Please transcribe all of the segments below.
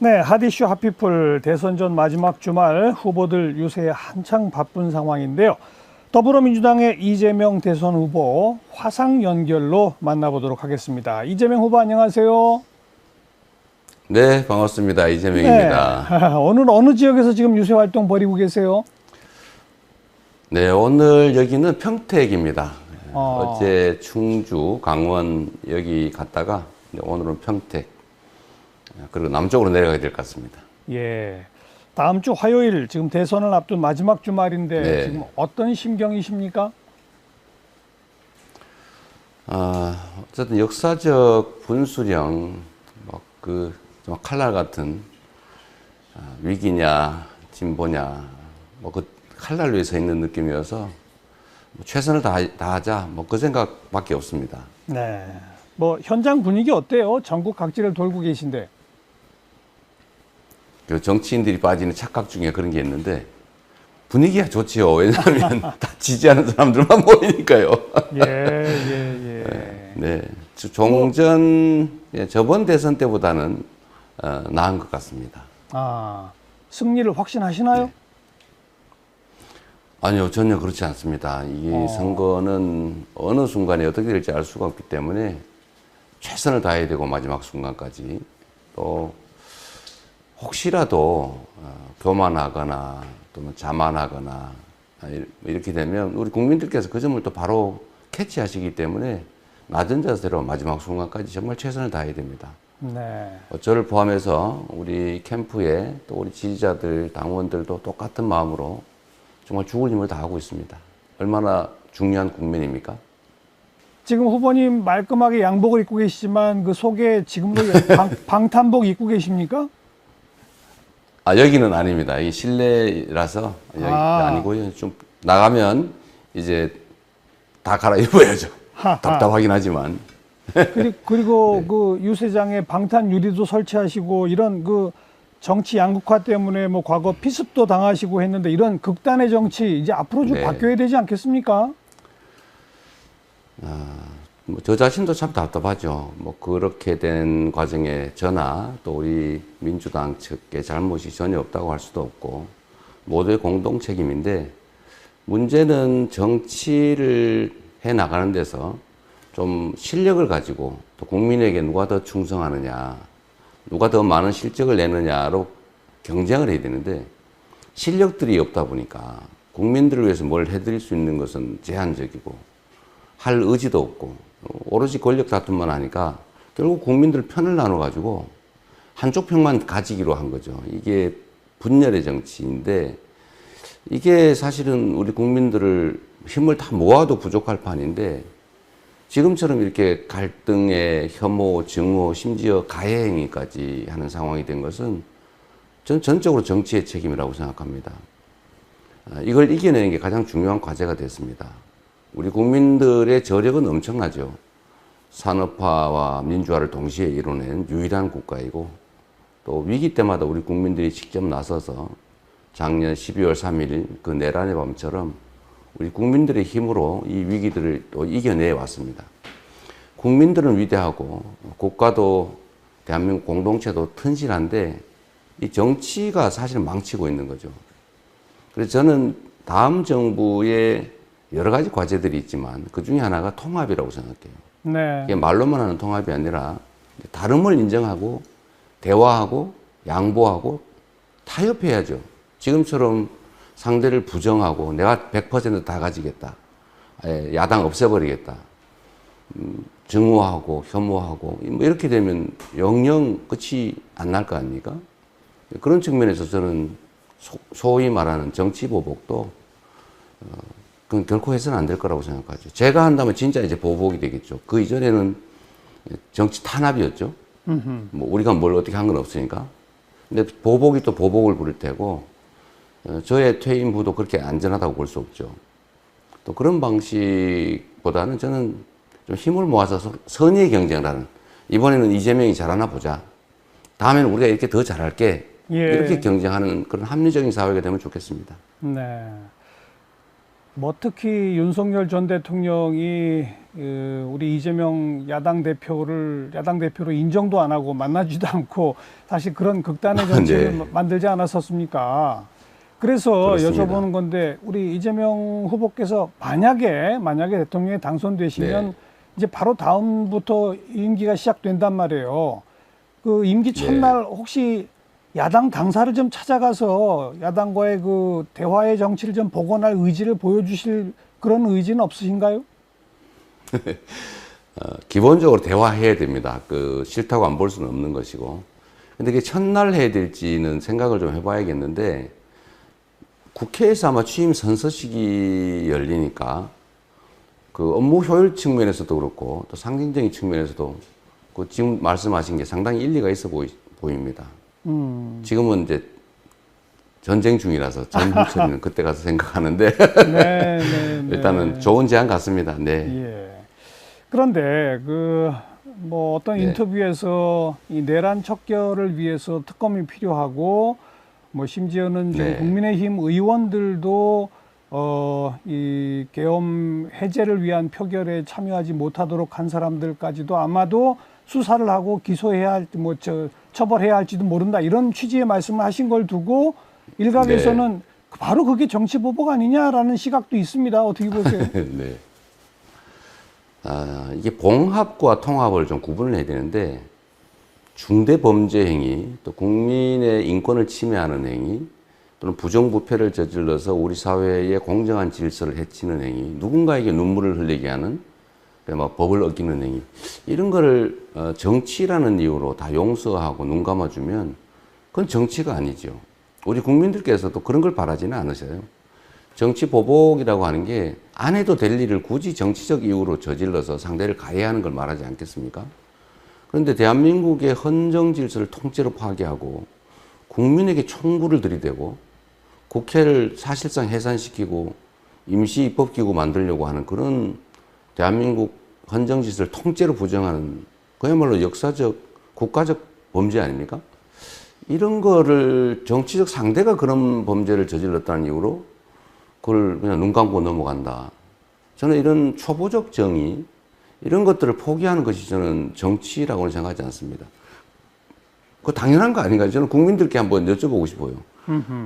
네, 핫이슈 핫피플 대선 전 마지막 주말 후보들 유세에 한창 바쁜 상황인데요. 더불어민주당의 이재명 대선 후보 화상 연결로 만나보도록 하겠습니다. 이재명 후보 안녕하세요. 네, 반갑습니다. 이재명입니다. 네, 오늘 어느 지역에서 지금 유세 활동 벌이고 계세요? 네, 오늘 여기는 평택입니다. 어제 충주, 강원 여기 갔다가 오늘은 평택, 그리고 남쪽으로 내려가야 될 것 같습니다. 예, 다음 주 화요일 지금 대선을 앞둔 마지막 주말인데 네. 지금 어떤 심경이십니까? 어쨌든 역사적 분수령, 좀 칼날 같은 위기냐 진보냐, 그 칼날 위에 서 있는 느낌이어서 최선을 다하자, 그 생각밖에 없습니다. 네, 뭐 현장 분위기 어때요? 전국 각지를 돌고 계신데. 그 정치인들이 빠지는 착각 중에 그런 게 있는데 분위기가 좋지요. 왜냐하면 다 지지하는 사람들만 모이니까요. 예. 네, 저번 대선 때보다는 나은 것 같습니다. 승리를 확신하시나요? 네. 아니요, 전혀 그렇지 않습니다. 이 선거는 어느 순간에 어떻게 될지 알 수가 없기 때문에 최선을 다해야 되고 마지막 순간까지, 또 혹시라도 교만하거나 또는 자만하거나 이렇게 되면 우리 국민들께서 그 점을 또 바로 캐치하시기 때문에 낮은 자세로 마지막 순간까지 정말 최선을 다해야 됩니다. 네. 저를 포함해서 우리 캠프에 또 우리 지지자들, 당원들도 똑같은 마음으로 정말 죽을 힘을 다하고 있습니다. 얼마나 중요한 국면입니까? 지금 후보님 말끔하게 양복을 입고 계시지만 그 속에 지금도 방탄복 입고 계십니까? 여기는 아닙니다. 이 실내라서 여기 아니고요. 좀 나가면 이제 다 갈아입어야죠. 답답하긴 하지만. 그리고 네. 그 유세장에 방탄 유리도 설치하시고 이런 그 정치 양극화 때문에 뭐 과거 피습도 당하시고 했는데 이런 극단의 정치 이제 앞으로 좀 네. 바뀌어야 되지 않겠습니까? 저 자신도 참 답답하죠. 그렇게 된 과정에 저나 또 우리 민주당 측의 잘못이 전혀 없다고 할 수도 없고 모두의 공동 책임인데, 문제는 정치를 해 나가는 데서 좀 실력을 가지고 또 국민에게 누가 더 충성하느냐, 누가 더 많은 실적을 내느냐로 경쟁을 해야 되는데, 실력들이 없다 보니까 국민들을 위해서 뭘 해드릴 수 있는 것은 제한적이고 할 의지도 없고 오로지 권력 다툼만 하니까 결국 국민들 편을 나눠가지고 한쪽 편만 가지기로 한 거죠. 이게 분열의 정치인데, 이게 사실은 우리 국민들을 힘을 다 모아도 부족할 판인데, 지금처럼 이렇게 갈등에 혐오, 증오, 심지어 가해 행위까지 하는 상황이 된 것은 전 전적으로 정치의 책임이라고 생각합니다. 이걸 이겨내는 게 가장 중요한 과제가 됐습니다. 우리 국민들의 저력은 엄청나죠. 산업화와 민주화를 동시에 이뤄낸 유일한 국가이고, 또 위기 때마다 우리 국민들이 직접 나서서 작년 12월 3일 그 내란의 밤처럼 우리 국민들의 힘으로 이 위기들을 또 이겨내 왔습니다. 국민들은 위대하고 국가도 대한민국 공동체도 튼실한데 이 정치가 사실 망치고 있는 거죠. 그래서 저는 다음 정부의 여러 가지 과제들이 있지만 그 중에 하나가 통합이라고 생각해요. 네. 이게 말로만 하는 통합이 아니라 다름을 인정하고 대화하고 양보하고 타협해야죠. 지금처럼 상대를 부정하고 내가 100% 다 가지겠다, 야당 없애버리겠다, 증오하고 혐오하고 이렇게 되면 영영 끝이 안 날 거 아닙니까? 그런 측면에서 저는 소위 말하는 정치 보복도 그건 결코 해서는 안 될 거라고 생각하죠. 제가 한다면 진짜 이제 보복이 되겠죠. 그 이전에는 정치 탄압이었죠. 우리가 뭘 어떻게 한 건 없으니까. 근데 보복이 또 보복을 부를 테고, 저의 퇴임 후도 그렇게 안전하다고 볼 수 없죠. 또 그런 방식보다는 저는 좀 힘을 모아서 선의의 경쟁을 하는, 이번에는 이재명이 잘하나 보자, 다음에는 우리가 이렇게 더 잘할게, 이렇게 경쟁하는 그런 합리적인 사회가 되면 좋겠습니다. 네. 뭐 특히 윤석열 전 대통령이 우리 이재명 야당 대표로 인정도 안 하고 만나지도 않고 사실 그런 극단의 정치를 네. 만들지 않았었습니까? 그래서 그렇습니다. 여쭤보는 건데 우리 이재명 후보께서 만약에 대통령에 당선되시면 네. 이제 바로 다음부터 임기가 시작된단 말이에요. 그 임기 첫날 혹시 야당 당사를 좀 찾아가서 야당과의 그 대화의 정치를 좀 복원할 의지를 보여주실 그런 의지는 없으신가요? 기본적으로 대화해야 됩니다. 그 싫다고 안 볼 수는 없는 것이고. 근데 이게 첫날 해야 될지는 생각을 좀 해봐야겠는데 국회에서 아마 취임 선서식이 열리니까 그 업무 효율 측면에서도 그렇고 또 상징적인 측면에서도 그 지금 말씀하신 게 상당히 일리가 있어 보입니다. 지금은 이제 전쟁 중이라서 전후처리는 그때 가서 생각하는데 일단은 좋은 제안 같습니다. 네. 예. 그런데 그 뭐 어떤 네. 인터뷰에서 이 내란 척결을 위해서 특검이 필요하고 뭐 심지어는 지금 네. 국민의힘 의원들도 이 계엄 해제를 위한 표결에 참여하지 못하도록 한 사람들까지도 아마도 수사를 하고 기소해야 할지 처벌해야 할지도 모른다 이런 취지의 말씀을 하신 걸 두고 일각에서는 바로 그게 정치 보복 아니냐라는 시각도 있습니다. 어떻게 보세요? 네. 이게 봉합과 통합을 좀 구분을 해야 되는데 중대 범죄 행위, 또 국민의 인권을 침해하는 행위, 또는 부정부패를 저질러서 우리 사회의 공정한 질서를 해치는 행위, 누군가에게 눈물을 흘리게 하는 막 법을 어기는 행위, 이런 거를 정치라는 이유로 다 용서하고 눈 감아주면 그건 정치가 아니죠. 우리 국민들께서도 그런 걸 바라지는 않으셔요. 정치 보복이라고 하는 게 안 해도 될 일을 굳이 정치적 이유로 저질러서 상대를 가해하는 걸 말하지 않겠습니까? 그런데 대한민국의 헌정 질서를 통째로 파괴하고 국민에게 총구를 들이대고 국회를 사실상 해산시키고 임시 입법기구 만들려고 하는 그런 대한민국 헌정 질서를 통째로 부정하는 그야말로 역사적 국가적 범죄 아닙니까? 이런 거를 정치적 상대가 그런 범죄를 저질렀다는 이유로 그걸 그냥 눈 감고 넘어간다. 저는 이런 초보적 정의, 이런 것들을 포기하는 것이 저는 정치라고는 생각하지 않습니다. 그거 당연한 거 아닌가요? 저는 국민들께 한번 여쭤보고 싶어요.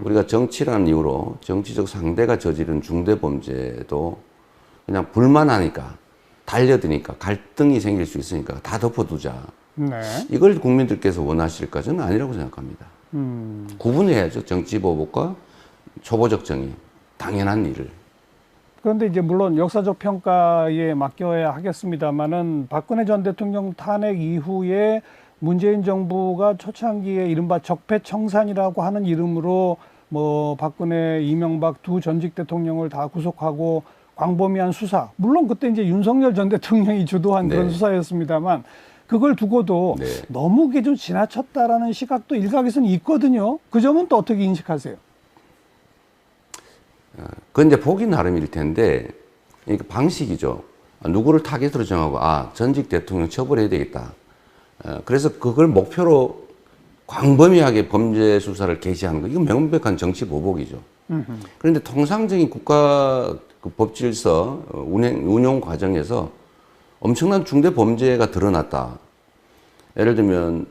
우리가 정치라는 이유로 정치적 상대가 저지른 중대범죄도 그냥 불만하니까, 달려드니까, 갈등이 생길 수 있으니까 다 덮어두자. 네. 이걸 국민들께서 원하실까? 저는 아니라고 생각합니다. 구분해야죠. 정치 보복과 초보적 정의. 당연한 일을. 그런데 이제 물론 역사적 평가에 맡겨야 하겠습니다만은 박근혜 전 대통령 탄핵 이후에 문재인 정부가 초창기에 이른바 적폐청산이라고 하는 이름으로 뭐 박근혜, 이명박 두 전직 대통령을 다 구속하고 광범위한 수사. 물론 그때 이제 윤석열 전 대통령이 주도한 네. 그런 수사였습니다만 그걸 두고도 네. 너무 그게 좀 지나쳤다라는 시각도 일각에서는 있거든요. 그 점은 또 어떻게 인식하세요? 그건 이제 보기 나름일 텐데, 그러니까 방식이죠. 누구를 타겟으로 정하고, 전직 대통령 처벌해야 되겠다. 그래서 그걸 목표로 광범위하게 범죄 수사를 개시하는 거, 이건 명백한 정치 보복이죠. 그런데 통상적인 국가 그 법질서 운영 과정에서 엄청난 중대 범죄가 드러났다. 예를 들면,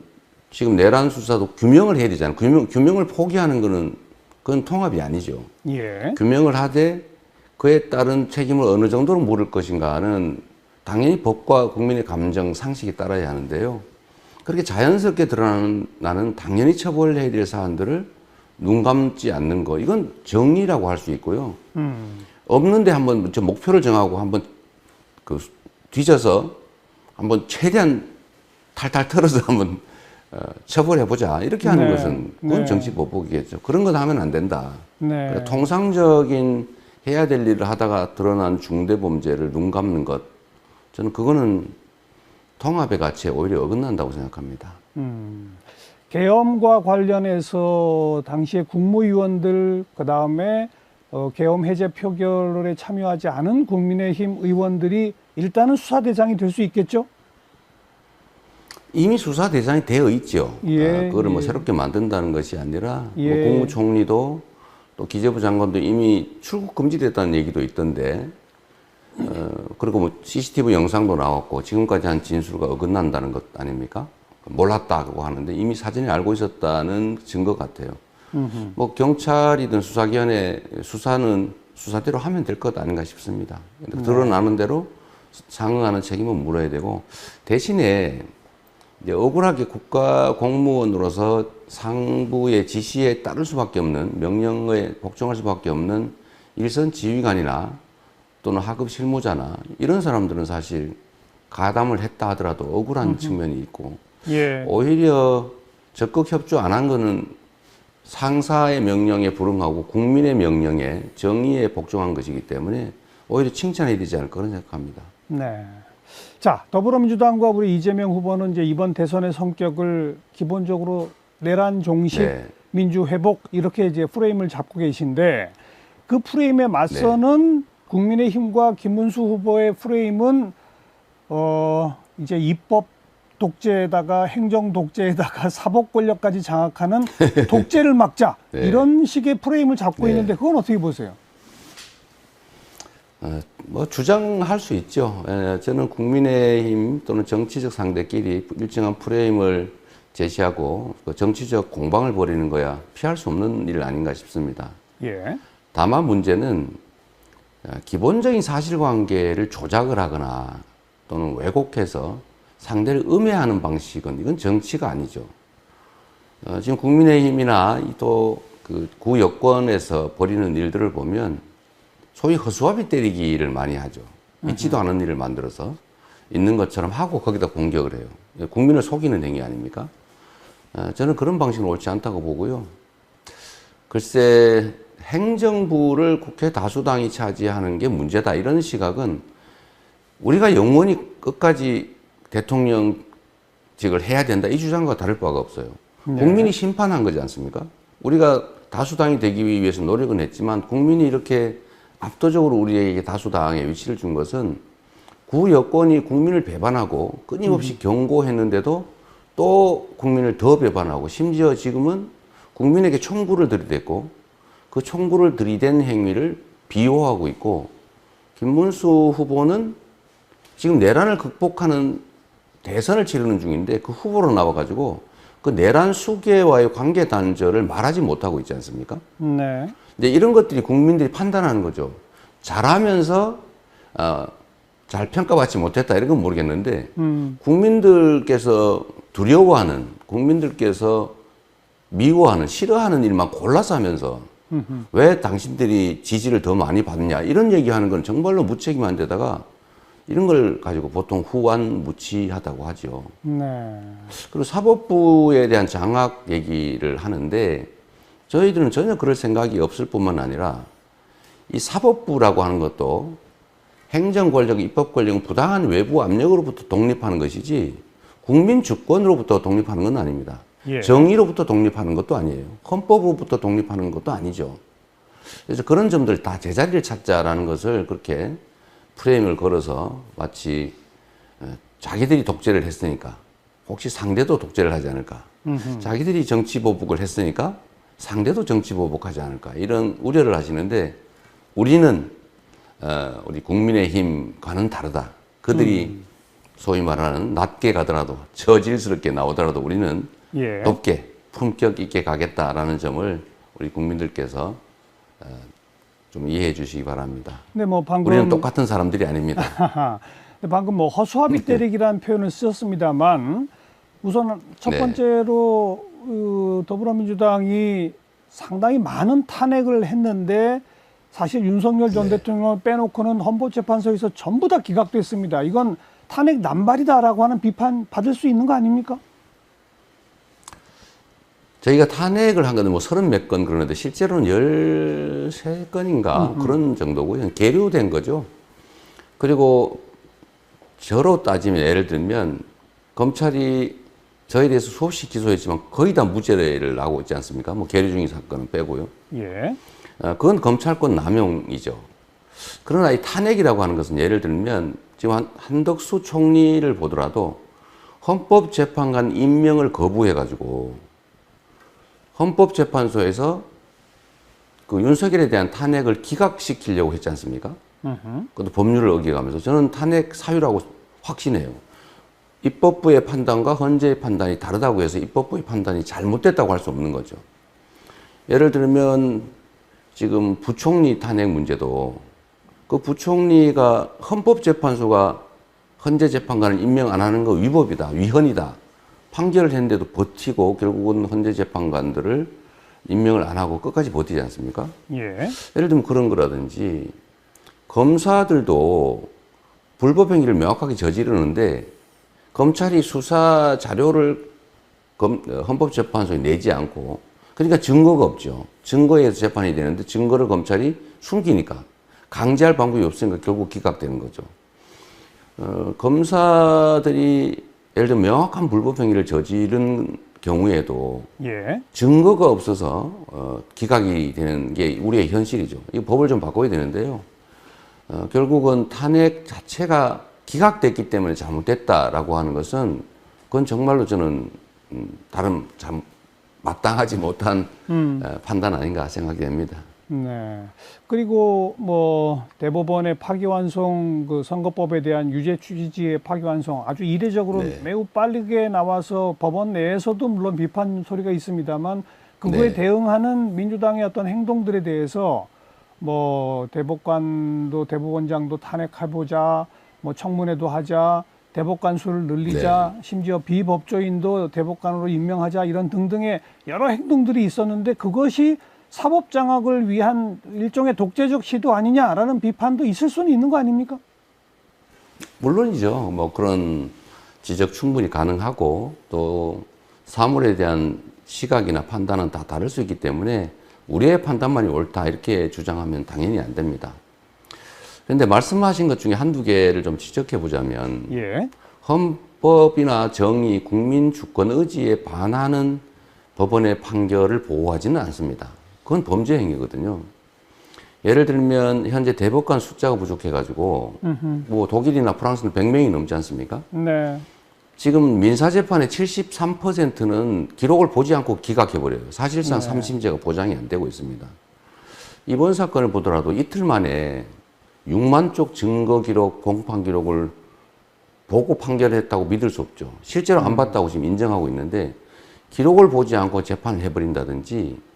지금 내란 수사도 규명을 해야 되잖아요. 규명을 포기하는 거는 그건 통합이 아니죠. 예. 규명을 하되 그에 따른 책임을 어느 정도로 물을 것인가는 당연히 법과 국민의 감정, 상식에 따라야 하는데요. 그렇게 자연스럽게 드러나는 당연히 처벌해야 될 사안들을 눈 감지 않는 거, 이건 정의라고 할 수 있고요. 없는데 한번 저 목표를 정하고 한번 그 뒤져서 한번 최대한 탈탈 털어서 한번 처벌해보자. 이렇게 하는 네. 것은 그건 네. 정치 보복이겠죠. 그런 건 하면 안 된다. 네. 그러니까 통상적인 해야 될 일을 하다가 드러난 중대범죄를 눈 감는 것, 저는 그거는 통합의 가치에 오히려 어긋난다고 생각합니다. 계엄과 관련해서 당시에 국무위원들 그다음에 계엄 해제 표결에 참여하지 않은 국민의힘 의원들이 일단은 수사 대상이 될 수 있겠죠? 이미 수사 대상이 되어 있죠. 예, 그거를 뭐 예. 새롭게 만든다는 것이 아니라 예. 뭐 국무총리도 또 기재부 장관도 이미 출국 금지됐다는 얘기도 있던데, 그리고 뭐 CCTV 영상도 나왔고 지금까지 한 진술과 어긋난다는 것 아닙니까? 몰랐다고 하는데 이미 사전에 알고 있었다는 증거 같아요. 뭐 경찰이든 수사기관의 수사는 수사대로 하면 될 것 아닌가 싶습니다. 드러나는 대로 상응하는 책임은 물어야 되고, 대신에 이제 억울하게 국가 공무원으로서 상부의 지시에 따를 수밖에 없는, 명령에 복종할 수밖에 없는 일선 지휘관이나 또는 하급 실무자나 이런 사람들은 사실 가담을 했다 하더라도 억울한 측면이 있고, 예. 오히려 적극 협조 안 한 거는 상사의 명령에 불응하고 국민의 명령에 정의에 복종한 것이기 때문에 오히려 칭찬해야 되지 않을까 그런 생각합니다. 네. 자, 더불어민주당과 우리 이재명 후보는 이제 이번 대선의 성격을 기본적으로 내란 종식, 네. 민주 회복 이렇게 이제 프레임을 잡고 계신데, 그 프레임에 맞서는 국민의힘과 김문수 후보의 프레임은 이제 입법 독재에다가 행정 독재에다가 사법 권력까지 장악하는 독재를 막자, 네. 이런 식의 프레임을 잡고 네. 있는데 그건 어떻게 보세요? 뭐 주장할 수 있죠. 저는 국민의힘 또는 정치적 상대끼리 일정한 프레임을 제시하고 그 정치적 공방을 벌이는 거야 피할 수 없는 일 아닌가 싶습니다. 예. 다만 문제는 기본적인 사실관계를 조작을 하거나 또는 왜곡해서 상대를 음해하는 방식은 이건 정치가 아니죠. 지금 국민의힘이나 또 그 구여권에서 벌이는 일들을 보면 소위 허수아비 때리기를 많이 하죠. 있지도 않은 일을 만들어서 있는 것처럼 하고 거기다 공격을 해요. 국민을 속이는 행위 아닙니까? 저는 그런 방식은 옳지 않다고 보고요. 글쎄, 행정부를 국회 다수당이 차지하는 게 문제다, 이런 시각은 우리가 영원히 끝까지 대통령직을 해야 된다, 이 주장과 다를 바가 없어요. 네. 국민이 심판한 거지 않습니까? 우리가 다수당이 되기 위해서 노력은 했지만 국민이 이렇게 압도적으로 우리에게 다수당의 위치를 준 것은 구 여권이 국민을 배반하고 끊임없이 경고했는데도 또 국민을 더 배반하고, 심지어 지금은 국민에게 총구를 들이댔고 그 총구를 들이댄 행위를 비호하고 있고, 김문수 후보는 지금 내란을 극복하는 대선을 치르는 중인데 그 후보로 나와가지고 그 내란 수계와의 관계 단절을 말하지 못하고 있지 않습니까? 네. 근데 이런 것들이 국민들이 판단하는 거죠. 잘하면서 잘 평가받지 못했다, 이런 건 모르겠는데 국민들께서 두려워하는, 국민들께서 미워하는, 싫어하는 일만 골라서 하면서 왜 당신들이 지지를 더 많이 받느냐, 이런 얘기하는 건 정말로 무책임한 데다가 이런 걸 가지고 보통 후안무치하다고 하죠. 네. 그리고 사법부에 대한 장악 얘기를 하는데 저희들은 전혀 그럴 생각이 없을 뿐만 아니라 이 사법부라고 하는 것도 행정 권력, 입법 권력은 부당한 외부 압력으로부터 독립하는 것이지 국민 주권으로부터 독립하는 건 아닙니다. 예. 정의로부터 독립하는 것도 아니에요. 헌법으로부터 독립하는 것도 아니죠. 그래서 그런 점들 다 제자리를 찾자라는 것을 그렇게 프레임을 걸어서 마치 자기들이 독재를 했으니까 혹시 상대도 독재를 하지 않을까, 자기들이 정치보복을 했으니까 상대도 정치보복하지 않을까, 이런 우려를 하시는데 우리는 우리 국민의힘과는 다르다. 그들이 소위 말하는 낮게 가더라도, 저질스럽게 나오더라도 우리는 예. 높게 품격 있게 가겠다라는 점을 우리 국민들께서 좀 이해해 주시기 바랍니다. 근데 뭐 방금 우리는 똑같은 사람들이 아닙니다. 근데 방금 뭐 허수아비 때리기라는 표현을 쓰셨습니다만, 우선 첫 네. 번째로 더불어민주당이 상당히 많은 탄핵을 했는데 사실 윤석열 전 대통령을 빼놓고는 헌법재판소에서 전부 다 기각됐습니다. 이건 탄핵 남발이다라고 하는 비판 받을 수 있는 거 아닙니까? 저희가 탄핵을 한 거는 뭐 30몇 건 그러는데 실제로는 13건인가 그런 정도고요. 계류된 거죠. 그리고 저로 따지면 예를 들면 검찰이 저에 대해서 수없이 기소했지만 거의 다 무죄를 나오고 있지 않습니까? 뭐 계류 중인 사건은 빼고요. 예. 그건 검찰권 남용이죠. 그러나 이 탄핵이라고 하는 것은 예를 들면 지금 한덕수 총리를 보더라도 헌법재판관 임명을 거부해가지고 헌법재판소에서 그 윤석열에 대한 탄핵을 기각시키려고 했지 않습니까? 그것도 법률을 어겨가면서 저는 탄핵 사유라고 확신해요. 입법부의 판단과 헌재의 판단이 다르다고 해서 입법부의 판단이 잘못됐다고 할 수 없는 거죠. 예를 들면 지금 부총리 탄핵 문제도 그 부총리가 헌법재판소가 헌재재판관을 임명 안 하는 거 위법이다, 위헌이다 판결을 했는데도 버티고 결국은 헌재재판관들을 임명을 안 하고 끝까지 버티지 않습니까? 예. 예를 들면 그런 거라든지 검사들도 불법 행위를 명확하게 저지르는데 검찰이 수사 자료를 헌법재판소에 내지 않고 그러니까 증거가 없죠. 증거에 의해서 재판이 되는데 증거를 검찰이 숨기니까 강제할 방법이 없으니까 결국 기각되는 거죠. 검사들이 예를 들면 명확한 불법 행위를 저지른 경우에도 예. 증거가 없어서 기각이 되는 게 우리의 현실이죠. 이 법을 좀 바꿔야 되는데요. 결국은 탄핵 자체가 기각됐기 때문에 잘못됐다라고 하는 것은 그건 정말로 저는 다른 참 마땅하지 못한 판단 아닌가 생각이 됩니다. 네. 그리고 뭐 대법원의 파기환송 그 선거법에 대한 유죄 취지의 파기환송 아주 이례적으로 네. 매우 빠르게 나와서 법원 내에서도 물론 비판 소리가 있습니다만 그거에 네. 대응하는 민주당의 어떤 행동들에 대해서 뭐 대법관도 대법원장도 탄핵해보자, 뭐 청문회도 하자, 대법관 수를 늘리자, 심지어 비법조인도 대법관으로 임명하자 이런 등등의 여러 행동들이 있었는데 그것이 사법 장악을 위한 일종의 독재적 시도 아니냐라는 비판도 있을 수는 있는 거 아닙니까? 물론이죠. 뭐 그런 지적 충분히 가능하고 또 사물에 대한 시각이나 판단은 다 다를 수 있기 때문에 우리의 판단만이 옳다 이렇게 주장하면 당연히 안 됩니다. 그런데 말씀하신 것 중에 한두 개를 좀 지적해 보자면 예. 헌법이나 정의, 국민 주권 의지에 반하는 법원의 판결을 보호하지는 않습니다. 그건 범죄 행위거든요. 예를 들면 현재 대법관 숫자가 부족해가지고 뭐 독일이나 프랑스는 100명이 넘지 않습니까? 네. 지금 민사재판의 73%는 기록을 보지 않고 기각해버려요. 사실상 네. 3심제가 보장이 안 되고 있습니다. 이번 사건을 보더라도 이틀 만에 6만 쪽 증거 기록, 공판 기록을 보고 판결했다고 믿을 수 없죠. 실제로 안 봤다고 지금 인정하고 있는데 기록을 보지 않고 재판을 해버린다든지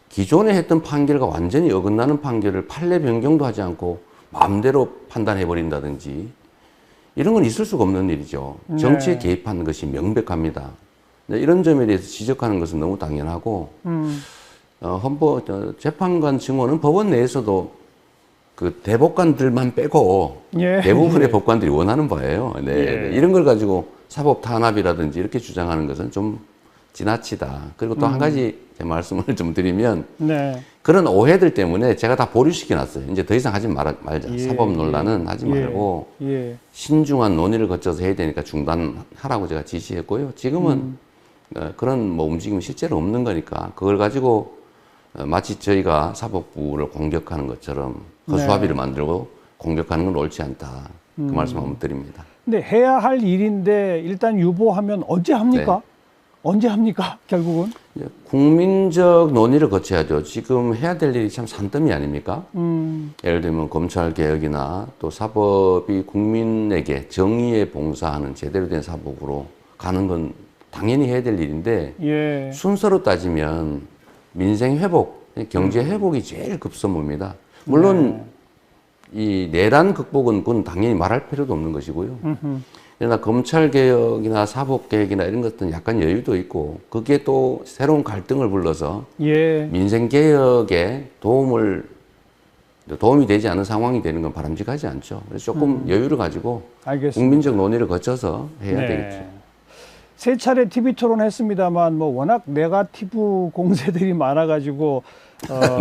기존에 했던 판결과 완전히 어긋나는 판결을 판례 변경도 하지 않고 마음대로 판단해버린다든지 이런 건 있을 수가 없는 일이죠. 정치에 개입하는 것이 명백합니다. 이런 점에 대해서 지적하는 것은 너무 당연하고 재판관 증언은 법원 내에서도 그 대법관들만 빼고 예. 대부분의 법관들이 원하는 바예요. 네. 예. 이런 걸 가지고 사법 탄압이라든지 이렇게 주장하는 것은 좀 지나치다. 그리고 또 한 가지 제 말씀을 좀 드리면 네. 그런 오해들 때문에 제가 다 보류시켜 놨어요. 이제 더 이상 하지 말자. 예. 사법 논란은 하지 말고 예. 신중한 논의를 거쳐서 해야 되니까 중단하라고 제가 지시했고요. 지금은 그런 뭐 움직임이 실제로 없는 거니까 그걸 가지고 마치 저희가 사법부를 공격하는 것처럼 허수아비를 만들고 공격하는 건 옳지 않다. 그 말씀 한번 드립니다. 근데 해야 할 일인데 일단 유보하면 언제 합니까? 네. 언제 합니까? 결국은? 국민적 논의를 거쳐야죠. 지금 해야 될 일이 참 산더미 아닙니까? 예를 들면 검찰 개혁이나 또 사법이 국민에게 정의에 봉사하는 제대로 된 사법으로 가는 건 당연히 해야 될 일인데 예. 순서로 따지면 민생 회복, 경제 회복이 제일 급선무입니다. 물론 이 내란 극복은 그건 당연히 말할 필요도 없는 것이고요. 그러나 검찰 개혁이나 사법 개혁이나 이런 것들은 약간 여유도 있고 그게 또 새로운 갈등을 불러서 예. 민생 개혁에 도움이 되지 않은 상황이 되는 건 바람직하지 않죠. 그래서 조금 여유를 가지고 알겠습니다. 국민적 논의를 거쳐서 해야 네. 되겠죠. 세 차례 TV 토론했습니다만 뭐 워낙 네거티브 공세들이 많아가지고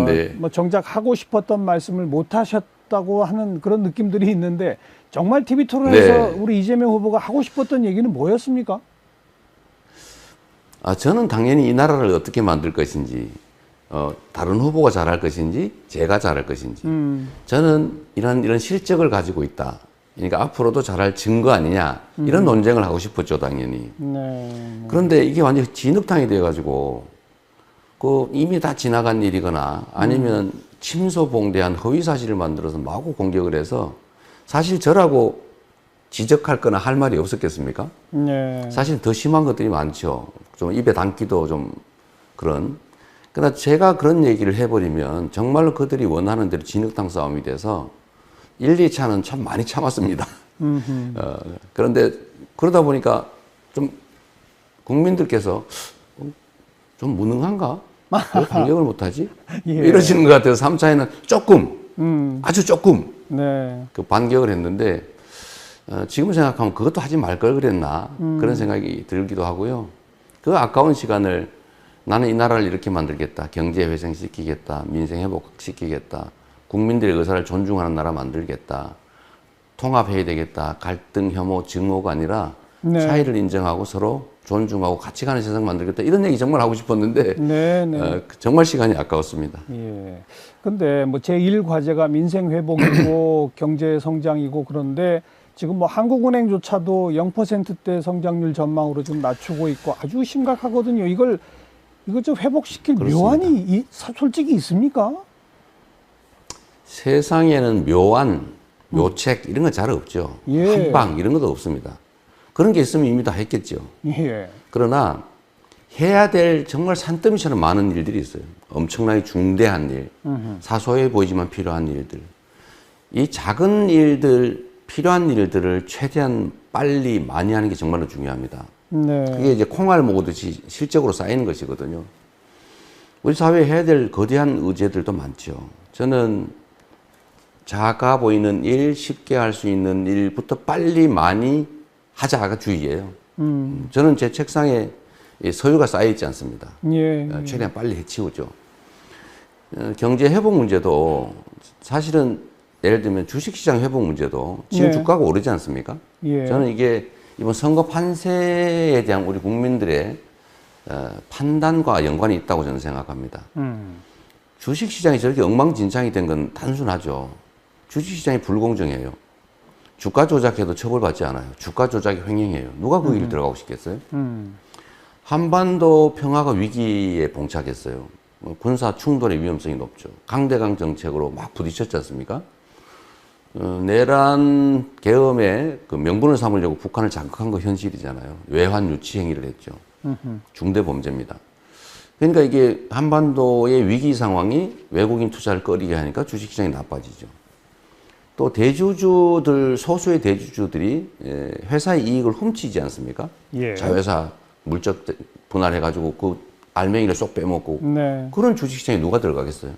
네. 뭐 정작 하고 싶었던 말씀을 못 하셨다고 하는 그런 느낌들이 있는데 정말 TV 토론에서 네. 우리 이재명 후보가 하고 싶었던 얘기는 뭐였습니까? 저는 당연히 이 나라를 어떻게 만들 것인지, 다른 후보가 잘할 것인지, 제가 잘할 것인지. 저는 이런 실적을 가지고 있다. 그러니까 앞으로도 잘할 증거 아니냐. 이런 논쟁을 하고 싶었죠, 당연히. 네. 그런데 이게 완전히 진흙탕이 돼가지고, 그 이미 다 지나간 일이거나 아니면 침소봉대한 허위 사실을 만들어서 마구 공격을 해서 사실 저라고 지적할 거나 할 말이 없었겠습니까? 네. 사실 더 심한 것들이 많죠. 좀 입에 담기도 좀 그런. 그러나 제가 그런 얘기를 해버리면 정말로 그들이 원하는 대로 진흙탕 싸움이 돼서 1, 2차는 참 많이 참았습니다. 그런데 그러다 보니까 좀 국민들께서 좀 무능한가? 왜 반격을 못하지? 예. 이러시는 것 같아서 3차에는 조금, 아주 조금 네. 그 반격을 했는데 지금 생각하면 그것도 하지 말 걸 그랬나 그런 생각이 들기도 하고요. 그 아까운 시간을 나는 이 나라를 이렇게 만들겠다. 경제 회생시키겠다. 민생 회복시키겠다. 국민들의 의사를 존중하는 나라 만들겠다. 통합해야 되겠다. 갈등, 혐오, 증오가 아니라 네. 차이를 인정하고 서로 존중하고 같이 가는 세상 만들겠다. 이런 얘기 정말 하고 싶었는데 네, 네. 정말 시간이 아까웠습니다. 예. 근데 뭐 제1과제가 민생 회복이고 경제 성장이고 그런데 지금 뭐 한국은행조차도 0%대 성장률 전망으로 좀 낮추고 있고 아주 심각하거든요. 이걸 좀 회복시킬 그렇습니다. 묘안이 솔직히 있습니까? 세상에는 묘안, 묘책 이런 거 잘 없죠. 예. 한방 이런 것도 없습니다. 그런 게 있으면 이미 다 했겠죠. 예. 그러나 해야 될 정말 산더미처럼 많은 일들이 있어요. 엄청나게 중대한 일, 사소해 보이지만 필요한 일들. 이 작은 일들, 필요한 일들을 최대한 빨리 많이 하는 게 정말로 중요합니다. 네. 그게 이제 콩알 먹듯이 실적으로 쌓이는 것이거든요. 우리 사회에 해야 될 거대한 의제들도 많죠. 저는 작아 보이는 일, 쉽게 할 수 있는 일부터 빨리 많이 하자가 주의예요. 저는 제 책상에 서유가 쌓여 있지 않습니다. 예. 최대한 빨리 해치우죠. 경제 회복 문제도 사실은 예를 들면 주식시장 회복 문제도 지금 예. 주가가 오르지 않습니까? 예. 저는 이게 이번 선거 판세에 대한 우리 국민들의 판단과 연관이 있다고 저는 생각합니다. 주식시장이 저렇게 엉망진창이 된 건 단순하죠. 주식시장이 불공정해요. 주가 조작해도 처벌받지 않아요. 주가 조작이 횡행해요. 누가 그 길 들어가고 싶겠어요? 한반도 평화가 위기에 봉착했어요. 군사 충돌의 위험성이 높죠. 강대강 정책으로 막 부딪혔지 않습니까? 내란 계엄의 그 명분을 삼으려고 북한을 자극한 거 현실이잖아요. 외환 유치 행위를 했죠. 중대 범죄입니다. 그러니까 이게 한반도의 위기 상황이 외국인 투자를 꺼리게 하니까 주식시장이 나빠지죠. 또 대주주들, 소수의 대주주들이 회사의 이익을 훔치지 않습니까? 예. 자회사 물적 분할해가지고 그 알맹이를 쏙 빼먹고 네. 그런 주식시장에 누가 들어가겠어요?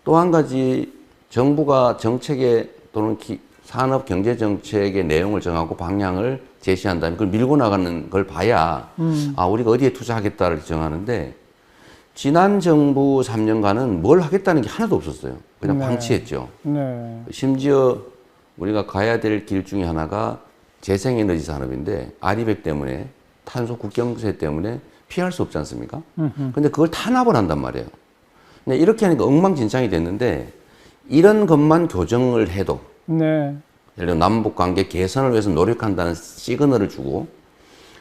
또 한 가지 정부가 정책에 또는 산업 경제 정책의 내용을 정하고 방향을 제시한다면 그걸 밀고 나가는 걸 봐야 아 우리가 어디에 투자하겠다를 정하는데 지난 정부 3년간은 뭘 하겠다는 게 하나도 없었어요. 그냥 네. 방치했죠. 네. 심지어 우리가 가야 될 길 중에 하나가 재생에너지 산업인데 아리백 때문에 탄소 국경세 때문에 피할 수 없지 않습니까? 근데 그걸 탄압을 한단 말이에요. 근데 이렇게 하니까 엉망진창이 됐는데 이런 것만 교정을 해도 네. 예를 들어 남북 관계 개선을 위해서 노력한다는 시그널을 주고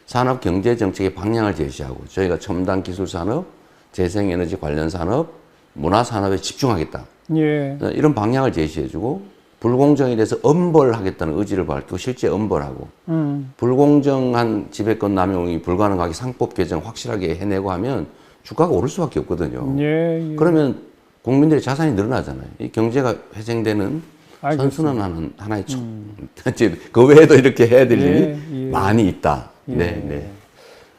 산업 경제 정책의 방향을 제시하고 저희가 첨단 기술 산업, 재생에너지 관련 산업, 문화 산업에 집중하겠다. 예. 이런 방향을 제시해주고 불공정에 대해서 엄벌하겠다는 의지를 밝히고 실제 엄벌하고 불공정한 지배권 남용이 불가능하게 상법 개정 확실하게 해내고 하면 주가가 오를 수밖에 없거든요. 예. 예. 그러면 국민들의 자산이 늘어나잖아요. 이 경제가 회생되는 알겠습니다. 선순환하는 하나의 그 외에도 이렇게 해야 될 예, 일이 예. 많이 있다. 예. 네, 네.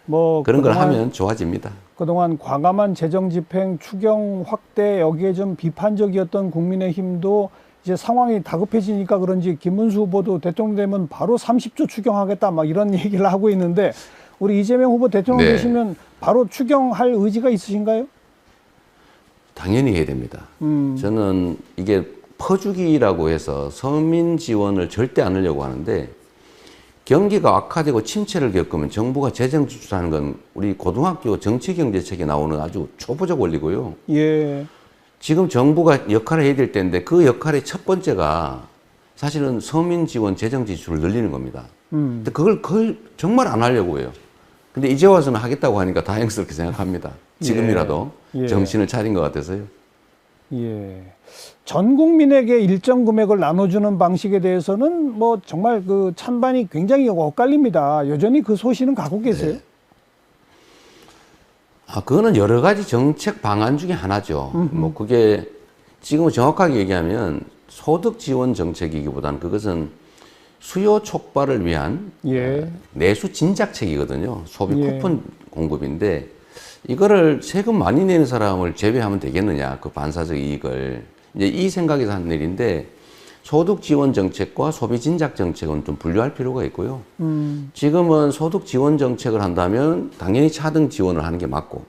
뭐 그런 걸 그동안- 하면 좋아집니다. 그동안 과감한 재정 집행, 추경 확대 여기에 좀 비판적이었던 국민의힘도 이제 상황이 다급해지니까 그런지 김문수 후보도 대통령 되면 바로 30조 추경하겠다 막 이런 얘기를 하고 있는데 우리 이재명 후보 대통령 네. 되시면 바로 추경할 의지가 있으신가요? 당연히 해야 됩니다. 저는 이게 퍼주기라고 해서 서민 지원을 절대 안 하려고 하는데 경기가 악화되고 침체를 겪으면 정부가 재정 지출하는 건 우리 고등학교 정치경제책에 나오는 아주 초보적 원리고요. 예. 지금 정부가 역할을 해야 될 때인데 그 역할의 첫 번째가 사실은 서민 지원 재정 지출을 늘리는 겁니다. 근데 그걸 정말 안 하려고 해요. 근데 이제 와서는 하겠다고 하니까 다행스럽게 생각합니다. 지금이라도 예. 정신을 차린 것 같아서요. 예. 전 국민에게 일정 금액을 나눠주는 방식에 대해서는 뭐 정말 그 찬반이 굉장히 엇갈립니다. 여전히 그 소신은 갖고 계세요? 네. 그거는 여러 가지 정책 방안 중에 하나죠. 뭐 그게 지금은 정확하게 얘기하면 소득 지원 정책이기보다는 그것은 수요 촉발을 위한 예. 내수 진작책이거든요. 소비 예. 쿠폰 공급인데 이거를 세금 많이 내는 사람을 제외하면 되겠느냐, 그 반사적 이익을. 이제 이 생각에서 한 일인데 소득 지원 정책과 소비 진작 정책은 좀 분류할 필요가 있고요. 지금은 소득 지원 정책을 한다면 당연히 차등 지원을 하는 게 맞고,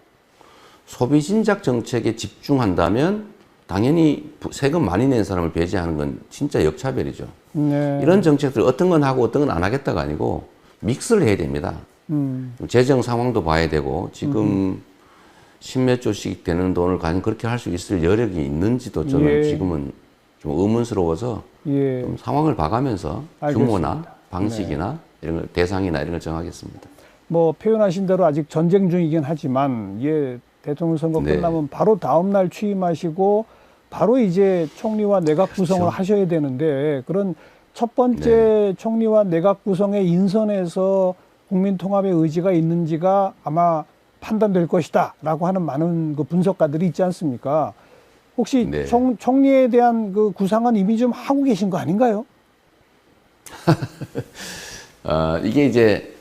소비 진작 정책에 집중한다면 당연히 세금 많이 내는 사람을 배제하는 건 진짜 역차별이죠. 네. 이런 정책들 어떤 건 하고 어떤 건 안 하겠다가 아니고 믹스를 해야 됩니다. 재정 상황도 봐야 되고 지금 십몇 조씩 되는 돈을 과연 그렇게 할 수 있을 여력이 있는지도 저는 예. 지금은 좀 의문스러워서 예. 좀 상황을 봐가면서 알겠습니다. 규모나 방식이나 이런 걸, 대상이나 이런 걸 정하겠습니다. 뭐 표현하신 대로 아직 전쟁 중이긴 하지만 예, 대통령 선거 네. 끝나면 바로 다음 날 취임하시고 바로 이제 총리와 내각 구성을 그렇죠. 하셔야 되는데 그런 첫 번째 총리와 내각 구성의 인선에서 국민 통합의 의지가 있는지가 아마 판단될 것이다라고 하는 많은 그 분석가들이 있지 않습니까? 혹시 네. 총리에 대한 그 구상은 이미 좀 하고 계신 거 아닌가요? 이게 이제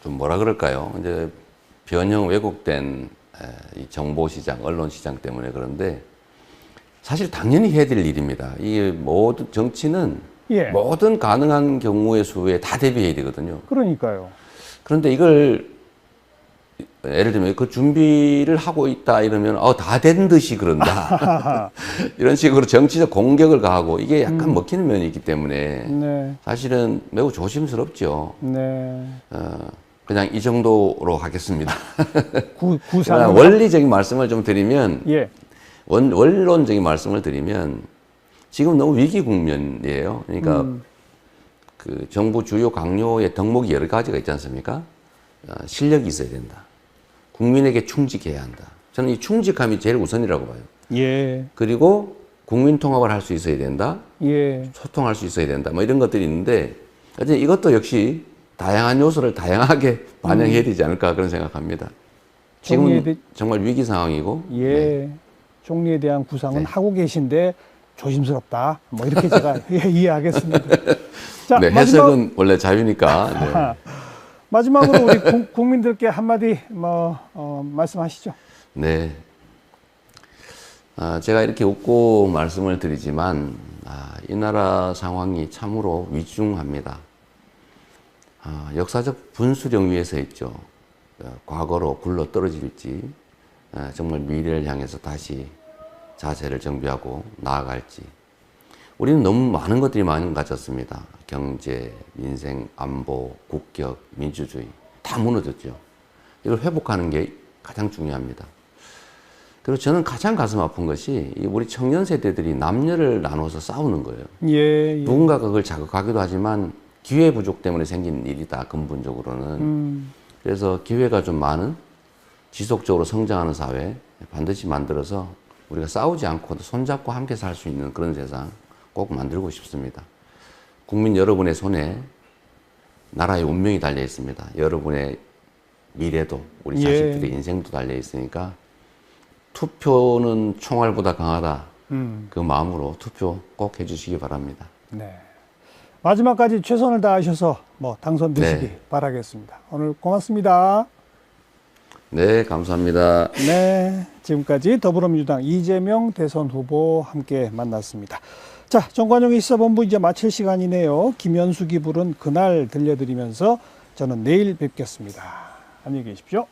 좀 뭐라 그럴까요? 이제 변형 왜곡된 이 정보 시장, 언론 시장 때문에 그런데 사실 당연히 해야 될 일입니다. 이게 모든 정치는 예. 모든 가능한 경우의 수에 다 대비해야 되거든요. 그러니까요. 그런데 이걸 예를 들면 그 준비를 하고 있다 이러면 다 된 듯이 그런다. 이런 식으로 정치적 공격을 가하고 이게 약간 먹히는 면이 있기 때문에 네. 사실은 매우 조심스럽죠. 네. 그냥 이 정도로 하겠습니다. 구상. 원리적인 말씀을 좀 드리면, 예. 원론적인 말씀을 드리면, 지금 너무 위기 국면이에요. 그러니까 그 정부 주요 강요의 덕목이 여러 가지가 있지 않습니까? 실력이 있어야 된다. 국민에게 충직해야 한다. 저는 이 충직함이 제일 우선이라고 봐요. 예. 그리고 국민 통합을 할 수 있어야 된다. 예. 소통할 수 있어야 된다. 뭐 이런 것들이 있는데, 어쨌든 이것도 역시 다양한 요소를 다양하게 반영해야 되지 않을까 그런 생각합니다. 지금은 정말 위기 상황이고. 예. 네. 총리에 대한 구상은 네. 하고 계신데 조심스럽다. 뭐 이렇게 제가 이해하겠습니다. 자, 네, 해석은 원래 자유니까. 네. 마지막으로 우리 국민들께 한마디 말씀하시죠. 네. 제가 이렇게 웃고 말씀을 드리지만 이 나라 상황이 참으로 위중합니다. 역사적 분수령 위에 서 있죠. 과거로 굴러 떨어질지 정말 미래를 향해서 다시 자세를 정비하고 나아갈지. 우리는 너무 많은 것들이 망가졌습니다. 경제, 민생, 안보, 국격, 민주주의 다 무너졌죠. 이걸 회복하는 게 가장 중요합니다. 그리고 저는 가장 가슴 아픈 것이 우리 청년 세대들이 남녀를 나눠서 싸우는 거예요. 예. 누군가가 그걸 자극하기도 하지만 기회 부족 때문에 생긴 일이다, 근본적으로는. 그래서 기회가 좀 많은 지속적으로 성장하는 사회 반드시 만들어서 우리가 싸우지 않고도 손잡고 함께 살 수 있는 그런 세상 꼭 만들고 싶습니다. 국민 여러분의 손에 나라의 운명이 달려 있습니다. 여러분의 미래도 우리 자식들의 인생도 달려 있으니까 투표는 총알보다 강하다. 그 마음으로 투표 꼭 해주시기 바랍니다. 네. 마지막까지 최선을 다하셔서 당선되시기 네. 바라겠습니다. 오늘 고맙습니다. 네, 감사합니다. 네, 지금까지 더불어민주당 이재명 대선 후보 함께 만났습니다. 자, 정관용의 시사본부 이제 마칠 시간이네요. 김현숙이 부른 그날 들려드리면서 저는 내일 뵙겠습니다. 안녕히 계십시오.